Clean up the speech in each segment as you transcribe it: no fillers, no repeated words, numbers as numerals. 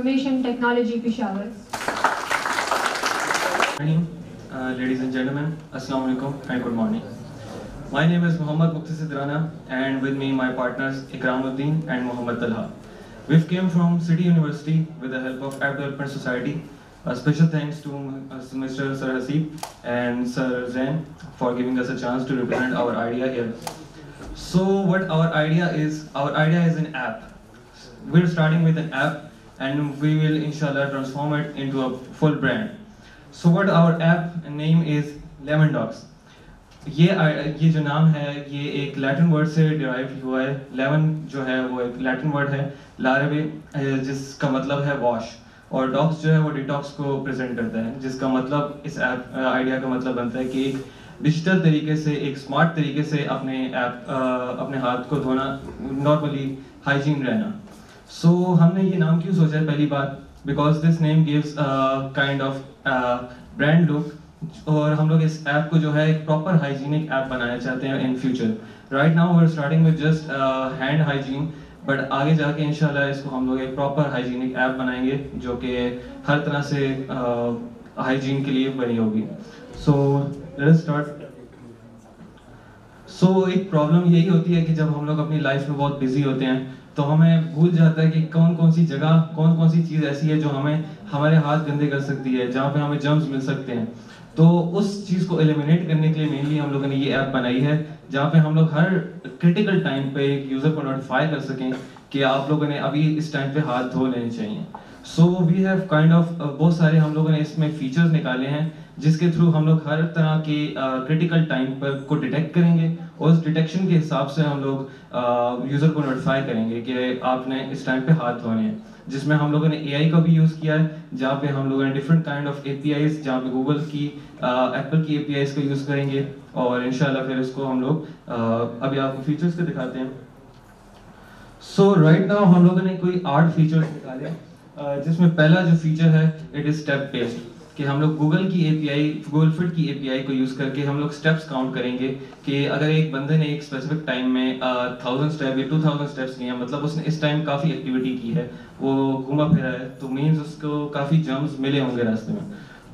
Information Technology Peshawar. Ladies and gentlemen, Assalamu alaikum and good morning. My name is Muhammad Muqtasid Rana, and with me my partners Ikramuddin and Muhammad Talha. We've came from City University with the help of App Development Society. A special thanks to Mr. Sir Hasib and Sir Zain for giving us a chance to represent our idea here. So what our idea is an app. We're starting with an app and we will inshallah transform it into a full brand. So what our app name is Lemon Dogs. یہ جو نام ہے یہ ایک Latin word سے drive ہوا ہے. Lemon جو ہے وہ ایک لیٹن ورڈ ہے لاربے جس کا مطلب ہے واش, اور ڈاگس جو ہے وہ ڈیٹاکس کو پریزنٹ کرتا ہے, جس کا مطلب اس ایپ آئیڈیا کا مطلب بنتا ہے کہ ایک ڈیجیٹل طریقے سے ایک اسمارٹ طریقے سے اپنے ہاتھ کو دھونا, نارملی ہائیجین رہنا. سو ہم نے یہ نام کیوں سوچا ہے؟ پہلی بات because this name gives kind of brand look, اور ہم لوگ اس ایپ کو جو ہے ایک پراپر ہائیجینک ایپ بنانا چاہتے ہیں in future. Right now we are starting with just hand hygiene, but آگے جا کے انشاءاللہ اس کو ہم لوگ ایک پراپر ہائیجینک ایپ بنائیں گے جو کہ ہر طرح سے ہائیجین کے لیے بنی ہوگی. So let us start. سو ایک پرابلم یہی ہوتی ہے کہ جب ہم لوگ اپنی لائف میں بہت بزی ہوتے ہیں تو ہمیں بھول جاتا ہے کہ کون سی جگہ کون سی چیز ایسی ہے جو ہمارے ہاتھ گندے کر سکتی ہے, جہاں پہ ہمیں جرمز مل سکتے ہیں. تو اس چیز کو ایلیمینیٹ کرنے کے لیے مینلی ہم لوگوں نے یہ ایپ بنائی ہے جہاں پہ ہم لوگ ہر کرٹیکل ٹائم پہ ایک یوزر کو نوٹیفائی کر سکیں کہ آپ لوگوں نے ابھی اس ٹائم پہ ہاتھ دھو لینے چاہیے. سو وی ہیو کائنڈ آف بہت سارے ہم لوگوں نے اس میں فیچرز نکالے ہیں جس کے تھرو ہم لوگ ہر طرح کے کرٹیکل ٹائم پر کو ڈیٹیکٹ کریں گے, اور اس ڈیٹیکشن کے حساب سے ہم لوگ یوزر کو نوٹیفائی کریں گے کہ آپ نے اس ٹائم پہ ہاتھ دھونے ہیں. جس میں ہم لوگوں نے اے آئی کا بھی یوز کیا ہے, جہاں پہ ہم لوگوں نے different kind of a P Is, جہاں پہ گوگل کی ایپل کی اے پی آئیز کا یوز کریں گے, اور انشاءاللہ پھر اس کو ہم لوگ ابھی آپ کو فیچرز کو دکھاتے ہیں. سو رائٹ ناؤ ہم لوگوں نے کوئی 8 فیچرز نکالے, جس میں پہلا جو فیچر ہے اٹ از اسٹیپ بیسڈ, کہ ہم لوگ گوگل کی اے پی آئی, گوگل فٹ کی اے پی آئی کو یوز کر کے ہم لوگ اسٹیپس کاؤنٹ کریں گے کہ اگر ایک بندے نے ایک اسپیسیفک ٹائم میں 1000 اسٹیپ یا 2000 اسٹیپس کیے ہیں, مطلب اس نے اس ٹائم کافی ایکٹیویٹی کی ہے, وہ گھوما پھرا ہے, تو مینز اس کو کافی جرمز ملے ہوں گے راستے میں.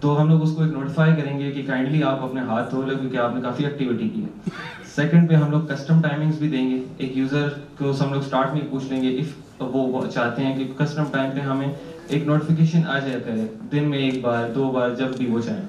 تو ہم لوگ اس کو ایک نوٹیفائی کریں گے کہ کائنڈلی آپ اپنے ہاتھ دھو لیں کیونکہ آپ نے کافی ایکٹیویٹی کی ہے. سیکنڈ پہ ہم لوگ کسٹم ٹائمنگس بھی دیں گے. ایک یوزر کو ہم لوگ اسٹارٹ میں پوچھ لیں گے اف وہ چاہتے ہیں کہ کسٹم ٹائم پہ ہمیں ایک نوٹیفیکیشن آ جایا کرے دن میں 1 بار 2 بار جب بھی وہ چاہیں.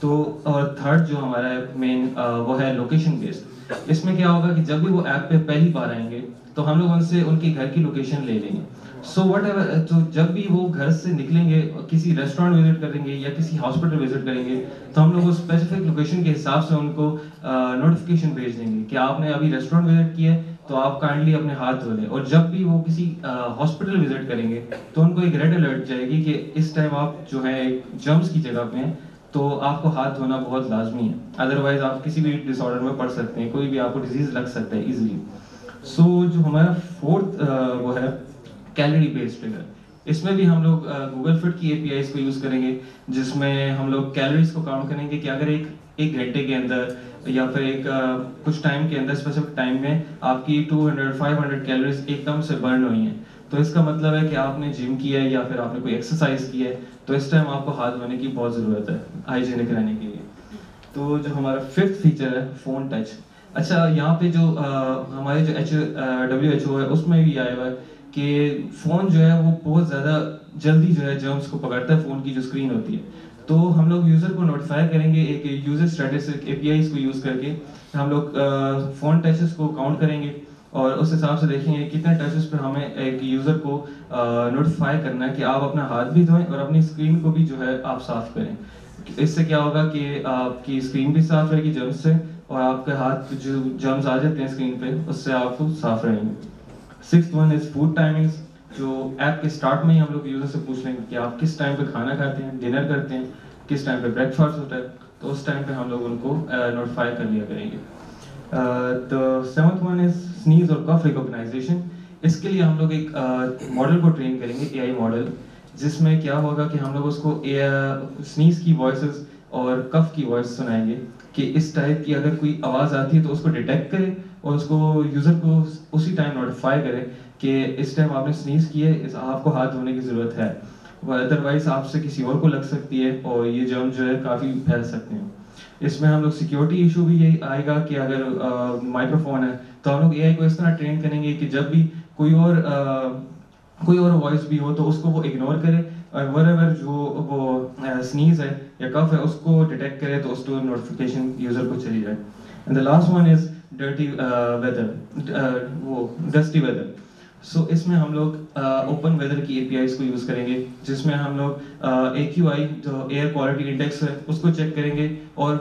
تو اور تھرڈ جو ہمارا ہے مین وہ ہے لوکیشن بیسڈ. اس میں کیا ہوگا کہ جب بھی وہ ایپ پہ پہلی بار آئیں گے تو ہم لوگ ان سے ان کے گھر کی لوکیشن لے لیں گے. سو وٹ ایور, تو جب بھی وہ گھر سے نکلیں گے کسی ریسٹورینٹ وزٹ کریں گے یا کسی ہاسپٹل وزٹ کریں گے تو ہم لوگ اس اسپیسیفک لوکیشن کے حساب سے ان کو نوٹیفیکیشن بھیج دیں گے کہ آپ نے ابھی ریسٹورینٹ وزٹ کیا ہے تو آپ کائنڈلی اپنے ہاتھ دھو لیں. اور جب بھی وہ کسی ہاسپٹل وزٹ کریں گے تو ان کو ایک ریڈ الرٹ جائے گی کہ اس ٹائم آپ جو ہے ایک جرمز کی جگہ پہ ہیں تو آپ کو ہاتھ دھونا بہت لازمی ہے, ادروائز آپ کسی بھی ڈس آرڈر میں پڑ سکتے ہیں, کوئی بھی آپ کو ڈیزیز لگ سکتا ہے ایزیلی. سو جو ہمارا فورتھ وہ ہے کیلری بیسڈ ٹریگر. اس میں بھی ہم لوگ گوگل فٹ کی اے پی آئیز کو یوز کریں گے جس میں ہم لوگ کیلریز کو کاؤنٹ کریں گے کہ اگر ایک گھنٹے کے اندر یا پھر ایک کچھ ٹائم کے اندر اسپیسیفک ٹائم میں آپ کی 200-500 کیلریز ایک دم سے برن ہوئی ہیں تو اس کا مطلب ہے کہ آپ نے جم کیا ہے یا پھر آپ نے کوئی ایکسرسائز کی ہے, تو اس ٹائم آپ کو ہاتھ دھونے کی بہت ضرورت ہے ہائیجینک رہنے کے لیے. تو جو ہمارا 5th فیچر ہے فون ٹچ. اچھا یہاں پہ جو ہمارے جو WHO ہے اس میں بھی آیا ہوا ہے کہ فون جو ہے وہ بہت زیادہ جلدی جو ہے جرمز کو پکڑتا ہے, فون کی جو اسکرین ہوتی ہے. تو ہم لوگ یوزر کو نوٹیفائی کریں گے ایک user statistic a P Is کو یوز کر کے, ہم لوگ فون ٹچز کو کاؤنٹ کریں گے اور اس حساب سے دیکھیں گے کتنے ٹچز پہ ہمیں ایک یوزر کو نوٹیفائی کرنا ہے کہ آپ اپنا ہاتھ بھی دھوئیں اور اپنی اسکرین کو بھی جو ہے آپ صاف کریں. اس سے کیا ہوگا کہ آپ کی اسکرین بھی صاف رہے گی جرمز سے, اور آپ کے ہاتھ جو جرمز آ جاتے ہیں اسکرین پہ اس سے آپ کو صاف رہیں گے. 6th one is food timings. جو ایپ کے اسٹارٹ میں ہی ہم لوگ یوزر سے پوچھ لیں گے کہ آپ کس ٹائم پہ کھانا کھاتے ہیں, ڈنر کرتے ہیں, کس ٹائم پہ بریک فاسٹ ہوتا ہے, تو اس ٹائم پہ ہم لوگ ان کو نوٹیفائی کر لیا کریں گے. تو 7th ون از سنیز اور کف ریکگنائزیشن. اس کے لیے ہم لوگ ایک ماڈل کو ٹرین کریں گے, اے آئی ماڈل, جس میں کیا ہوگا کہ ہم لوگ اس کو سنیز کی وائسز اور کف کی وائس سنائیں گے کہ اس ٹائپ کی اگر کوئی آواز آتی ہے تو اس کو ڈیٹیکٹ کرے اور اس کو یوزر کو اسی ٹائم نوٹیفائی کرے کہ اس ٹائم آپ نے سنیز کی ہے، آپ کو ہاتھ دھونے کی ضرورت ہے، ادروائز آپ سے کسی اور کو لگ سکتی ہے اور یہ جرم جو ہے کافی پھیل سکتے ہیں. اس میں ہم لوگ سیکیورٹی ایشو بھی یہی آئے گا کہ اگر مائکرو فون ہے تو ہم لوگ اے آئی کو اس طرح ٹرین کریں گے کہ جب بھی کوئی اور وائس بھی ہو تو اس کو وہ اگنور کرے، اور wherever جو وہ سنیز ہے یا کف ہے اس کو ڈیٹیکٹ کرے تو اس کو نوٹیفیکیشن یوزر کو چلی جائے. And the last one is dirty weather, وہ ڈسٹی ویدر. سو اس میں ہم لوگ اوپن ویدر کی اے پی آئیز کو یوز کریں گے، جس میں ہم لوگ اے کیو آئی جو ایئر کوالٹی انڈیکس ہے اس کو چیک کریں گے اور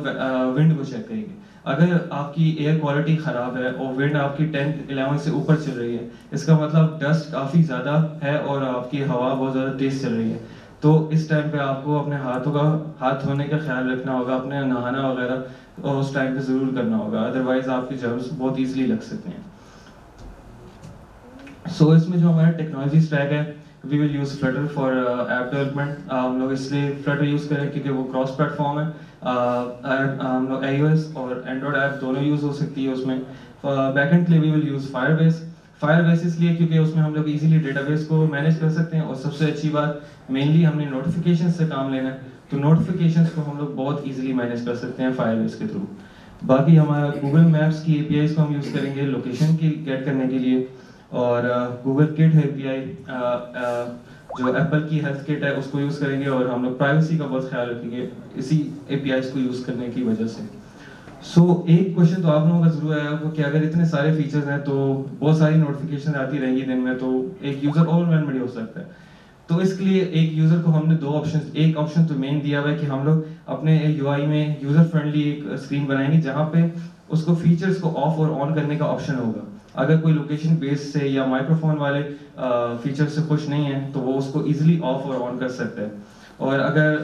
ونڈ کو چیک کریں گے. اگر آپ کی ایئر کوالٹی خراب ہے اور ونڈ آپ کی 10-11 سے اوپر چل رہی ہے، اس کا مطلب ڈسٹ کافی زیادہ ہے اور آپ کی ہوا بہت زیادہ تیز چل رہی ہے، تو اس ٹائم پہ آپ کو اپنے ہاتھ دھونے کا خیال رکھنا ہوگا، اپنے نہانا وغیرہ اور اس ٹائم پہ ضرور کرنا ہوگا، ادروائز آپ کے جرمز بہت ایزیلی لگ سکتے ہیں. سو اس میں جو ہمارا ٹیکنالوجی اسٹیک ہے، we will use Flutter for app development. ہم لوگ اس لیے فلٹر یوز کریں کیونکہ وہ کراس پلیٹ فارم ہے، ہم لوگ آئی او ایس اور اینڈرائڈ ایپ دونوں یوز ہو سکتی ہے اس میں. بیک اینڈ کے لیے وی ول یوز فائر بیس اس لیے کیونکہ اس میں ہم لوگ ایزیلی ڈیٹا بیس کو مینیج کر سکتے ہیں، اور سب سے اچھی بات مینلی ہم نے نوٹیفیکیشن سے کام لینا ہے تو نوٹیفیکیشنس کو ہم لوگ بہت ایزیلی مینیج کر سکتے ہیں فائر بیس کے تھرو. باقی ہمارا گوگل میپس کی اے پی آئیز کو ہم یوز کریں گے لوکیشن کی گیٹ کرنے کے لیے، اور گوگل کٹ اے پی آئی جو ایپل کی ہیلتھ کٹ ہے اس کو یوز کریں گے، اور ہم لوگ پرائیویسی کا بہت خیال رکھیں گے اسی اے پی آئیز کو یوز کرنے کی وجہ سے. سو ایک کوشچن تو آپ لوگوں کا ضرور آیا ہوگا کہ اگر اتنے سارے فیچرز ہیں تو بہت ساری نوٹیفیکیشن آتی رہیں گی دن میں تو ایک یوزر اوور ویلمڈ ہو سکتا ہے. تو اس کے لیے ایک یوزر کو ہم نے دو آپشن، ایک آپشن تو مین دیا ہوا ہے کہ ہم لوگ اپنے یو آئی میں یوزر فرینڈلی ایک اسکرین بنائیں گے جہاں پہ اس کو فیچرز کو آف اور آن کرنے کا آپشن ہوگا. اگر کوئی لوکیشن بیس سے یا مائکرو فون والے فیچر سے خوش نہیں ہے تو وہ اس کو ایزیلی آف اور آن کر سکتا ہے. اور اگر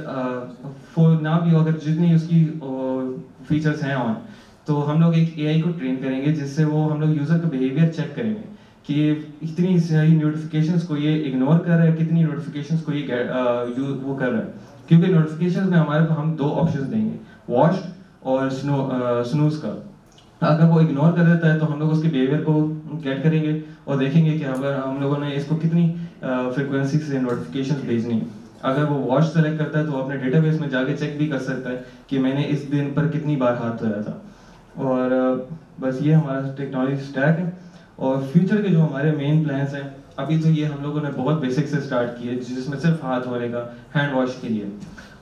نہ بھی ہو، اگر جتنی اس کی فیچرز ہیں آن، تو ہم لوگ ایک اے آئی کو ٹرین کریں گے جس سے وہ ہم لوگ یوزر کا بیہیویئر چیک کریں گے کہ اتنی ساری نوٹیفیکیشنس کو یہ اگنور کر رہا ہے، کتنی نوٹیفیکیشنس کو یہ وہ کر رہا ہے. کیونکہ نوٹیفیکیشنز میں ہمارے کو ہم دو آپشنز دیں گے، واچ اور سنوز کا. اگر وہ اگنور کر دیتا ہے تو ہم لوگ اس کے بیہیویئر کو گیٹ کریں گے اور دیکھیں گے کہ اگر ہم لوگوں نے اس کو کتنی فریکوینسی سے نوٹیفیکیشنز بھیجنی ہے. اگر وہ واچ سلیکٹ کرتا ہے تو وہ اپنے ڈیٹا بیس میں جا کے چیک بھی کر سکتا ہے کہ میں نے اس دن پر کتنی بار ہاتھ دھویا تھا. اور بس یہ ہمارا ٹیکنالوجی اسٹیک ہے. اور فیوچر کے جو ہمارے مین پلانس ہیں، ابھی تو یہ ہم لوگوں نے بہت بیسک سے اسٹارٹ کیے جس میں صرف ہاتھ دھونے کا، ہینڈ واش کے لیے.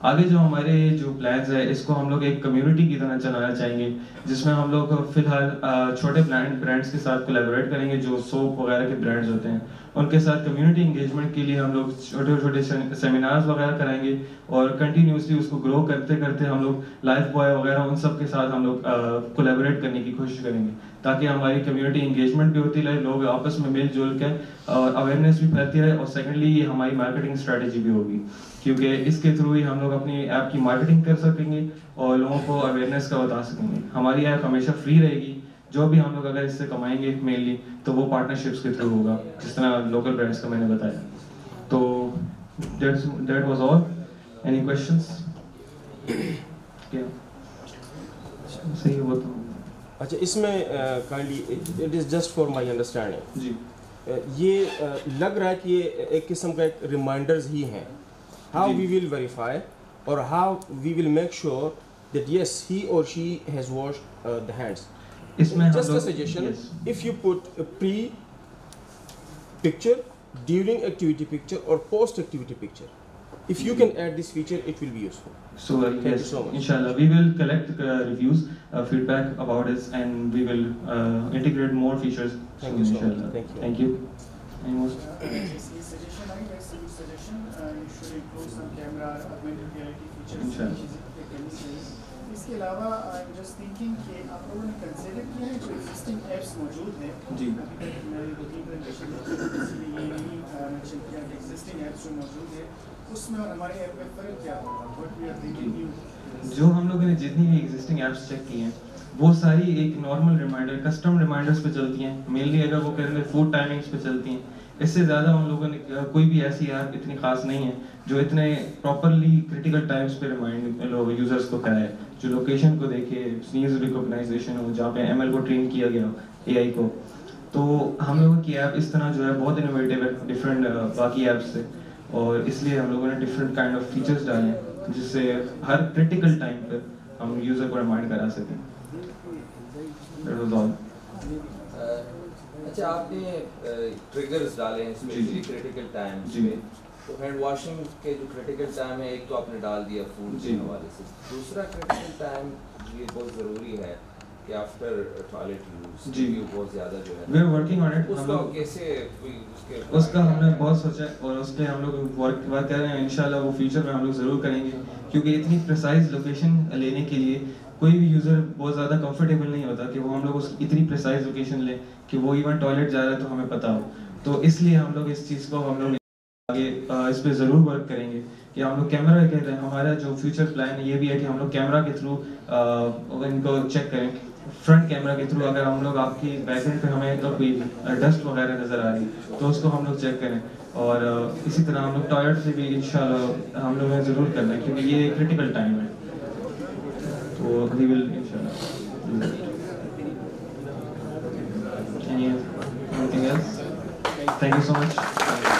آگے جو ہمارے جو پلانز ہے اس کو ہم لوگ ایک کمیونٹی کی طرح چلانا چاہیں گے، جس میں ہم لوگ فی الحال چھوٹے برانڈس کے ساتھ کولیبوریٹ کریں گے جو سوپ وغیرہ کے برانڈز ہوتے ہیں، ان کے ساتھ کمیونٹی انگیجمنٹ کے لیے ہم لوگ چھوٹے سیمینارز وغیرہ کرائیں گے، اور کنٹینیوسلی اس کو گرو کرتے کرتے ہم لوگ لائف بوائے وغیرہ ان سب کے ساتھ ہم لوگ کولیبوریٹ کرنے کی کوشش کریں گے تاکہ ہماری کمیونٹی انگیجمنٹ بھی ہوتی رہے، لوگ آپس میں مل جل کے اویئرنیس بھی پھیلتی رہے. اور سیکنڈلی یہ ہماری مارکیٹنگ اسٹریٹجی بھی ہوگی کیونکہ اس کے تھرو ہی ہم لوگ اپنی ایپ کی مارکیٹنگ کر سکیں گے اور لوگوں کو اویئرنیس کا بتا سکیں گے. ہماری ایپ ہمیشہ فری رہے گی، جو بھی ہم لوگ اگر اس سے کمائیں گے مینلی تو وہ پارٹنرشپس کے تھرو ہوگا، جس طرح لوکل برانڈس کا میں نے بتایا. تو that was all. Any questions? کیا صحیح ہوا تو اچھا، اس میں kindly it is just for my understanding, جی یہ لگ رہا ہے کہ یہ ایک قسم کا ایک ریمائنڈرز ہی ہیں، ہاؤ وی ول ویریفائی اور how we will make sure that yes he or she has washed the hands. اس میں just a suggestion, if you put pre picture, during activity picture اور post activity picture, if you can add this feature it will be useful. So Thank you yes, so much. inshallah we will collect reviews, feedback about it, and we will integrate more features. Thank you so much. Thank you. Thank you. Any more? Suggestion I guess suggestion you should include some camera augmented reality features. Inshallah. اس کے علاوہ I am just thinking کہ آپ لوگوں نے consider کیا ہے جو existing apps موجود ہیں، جی ابھی تک میں نے 2-3 پریزنٹیشن اس لیے یہ نہیں مینشن کیا کہ ایگزسٹنگ ایپس جو موجود ہے اس میں اور ہمارے ایپ میں فرق کیا ہوگا، what we are bringing new. جو ہم لوگوں نے جتنی بھی ایگزسٹنگ ایپس چیک کی ہیں وہ ساری ایک نارمل ریمائنڈر، کسٹم ریمائنڈرس پہ چلتی ہیں. مینلی اگر وہ کریں گے فوڈ ٹائمنگس پہ چلتی ہیں. اس سے زیادہ ہم لوگوں نے کوئی بھی ایسی ایپ اتنی خاص نہیں ہے جو اتنے پراپرلی کریٹیکل ٹائمس پہ ریمائنڈ یوزرس کو کرائے، جو لوکیشن کو دیکھے، سنیز ریکگنائزیشن ہو، جہاں پہ ایم ایل کو ٹرین کیا گیا اے آئی کو. تو ہم لوگوں کی ایپ اس طرح جو ہے بہت انوویٹیو ہے ڈفرینٹ باقی ایپ سے, اور اس لیے ہم لوگوں نے ڈفرینٹ کائنڈ آف فیچرس ڈالے ہیں جس سے ہر کریٹیکل ٹائم پہ ہم یوزر کو ریمائنڈ کرا سکیں. دیٹ واز آل. اچھا, آپ نے ٹریگرز ڈالے ہیں اسپیشلی کریٹیکل ٹائم پہ, تو ہینڈ واشنگ کے جو کریٹیکل ٹائم ہے ایک تو آپ نے ڈال دیا فوڈ کے حوالے سے, دوسرا کریٹیکل ٹائم یہ بہت ضروری ہے کہ آفٹر ٹوائلٹ یوز بہت زیادہ جو ہے we are working on it. اس کو کیسے اس کا ہم نے بہت سوچا ہے اور اس پہ ہم لوگ ورک کر رہے ہیں. انشاءاللہ وہ فیوچر میں ہم لوگ ضرور کریں گے, کیونکہ اتنی پریسائز لوکیشن لینے کے لیے کوئی بھی یوزر بہت زیادہ کمفرٹیبل نہیں ہوتا کہ وہ ہم لوگ اس اتنی پریسائز لوکیشن لیں کہ وہ ایون ٹوائلٹ جا رہا ہے تو ہمیں پتہ ہو. تو اس لیے ہم لوگ اس چیز کو ہم لوگ آگے اس پہ ضرور ورک کریں گے کہ ہم لوگ کیمرہ کہتے ہیں. ہمارا جو فیوچر پلان ہے یہ بھی ہے کہ ہم لوگ کیمرہ کے تھرو ان کو چیک کریں, فرنٹ کیمرہ کے تھرو. اگر ہم لوگ آپ کی بیک اینڈ پہ ہمیں تو کوئی ڈسٹ وغیرہ نظر آ رہی ہے تو اس کو ہم لوگ چیک کریں, اور اسی طرح ہم لوگ ٹوائلٹ سے بھی انشاءاللہ ہم لوگوں نے ضرور کرنا ہے کیونکہ یہ کریٹیکل ٹائم ہے. تو وی ول انشاءاللہ. Anything else? Thank you so much.